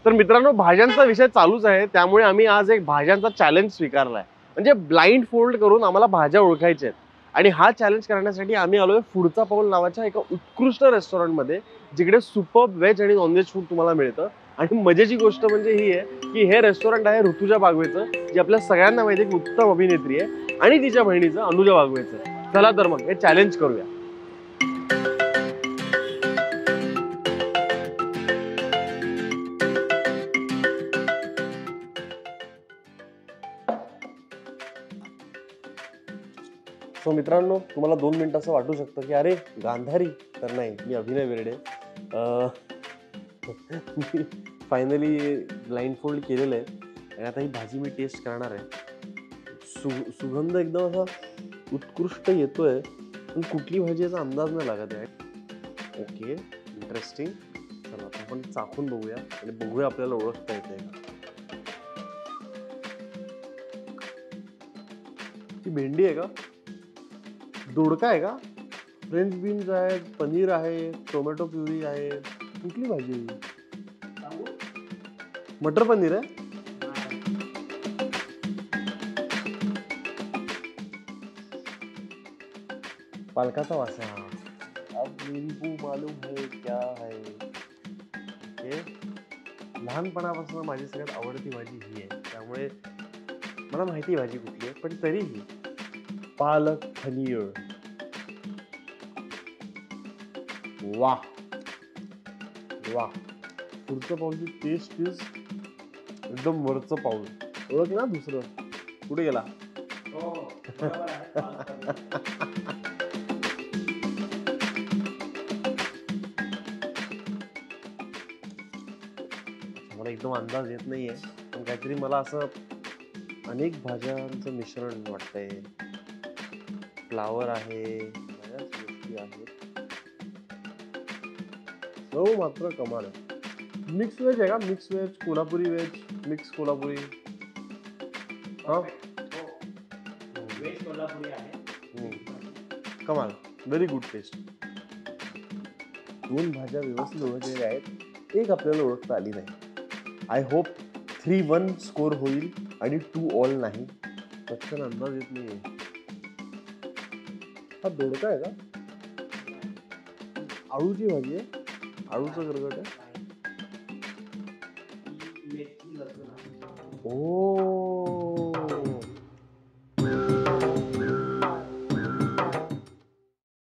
तर मित्रांनो, भाज्यांचा विषय चालूच आहे, त्यामुळे आम्ही आज एक भाज्यांचा चॅलेंज स्वीकारलाय. म्हणजे ब्लाइंड फोल्ड करून आम्हाला भाज्या ओळखायच्या आहेत. आणि हा चॅलेंज करण्यासाठी आम्ही आलोय पुढचा पाऊल नावाच्या एका उत्कृष्ट रेस्टॉरंटमध्ये, जिकडे सुपर्ब व्हेज आणि नॉनव्हेज फूड तुम्हाला मिळतं. आणि मजेची गोष्ट म्हणजे ही आहे की हे रेस्टॉरंट आहे ऋतुजा बागवेचं, जी आपल्या सगळ्यांना माहिती आहे की उत्तम अभिनेत्री आहे, आणि तिच्या बहिणीचं अनुजा बागवेचं. चला तर मग हे चॅलेंज करूया. सो मित्रांनो, तुम्हाला 2 मिनिटं असं वाटू शकतं की अरे गांधारी, तर नाही, मी अभिनय बेर्डे. मी फायनली ब्लाइंड फोल्ड केलेलं आहे आणि आता ही भाजी मी टेस्ट करणार आहे. सुगंध एकदम असा उत्कृष्ट येतोय, पण कुठली भाजी याचा अंदाज नाही लागत आहे. Okay, interesting. चला आता आपण चाखून बघूया आणि बघूया आपल्याला ओळखता येते का. ती भेंडी आहे का? दोडका आहे का? फ्रेंच बीन्स आहेत, पनीर आहे, टोमॅटो प्युरी आहे. कुठली भाजी आहे? मटर पनीर आहे. पालकाचा वासा. अब मेरी बू मालूम है क्या है. ओके, लहानपणापासून माझी सगळ्यात आवडती भाजी ही आहे, त्यामुळे मला माहिती भाजी कुठली आहे, पण तरीही पालक पनीर. वा वा, पुढचं पाऊलची टेस्ट इज एकदम वरचं पाऊल. ओळख ना दुसरं कुठे गेला? मला एकदम अंदाज येत नाहीये, पण काहीतरी मला असं अनेक भाज्यांचं मिश्रण वाटतंय. फ्लावर आहे, बऱ्याच गोष्टी आहेत. चव मात्र कमाल आहे. मिक्स व्हेज आहे का? Mix veg, Kolhapuri veg, mix Kolhapuri. हा, व्हेज कोल्हापुरी आहे. कमाल, व्हेरी गुड टेस्ट. 2 भाज्या व्यवस्थित ओळखलेल्या आहेत, एक आपल्याला ओळखता आली नाही. आय होप 3-1 स्कोर होईल आणि 2-2 नाही. पटकन अंदाज येत नाहीये. हा दोडका आहे का? आळूची भाजी आहे. आळूचं गरगट आहे. ओ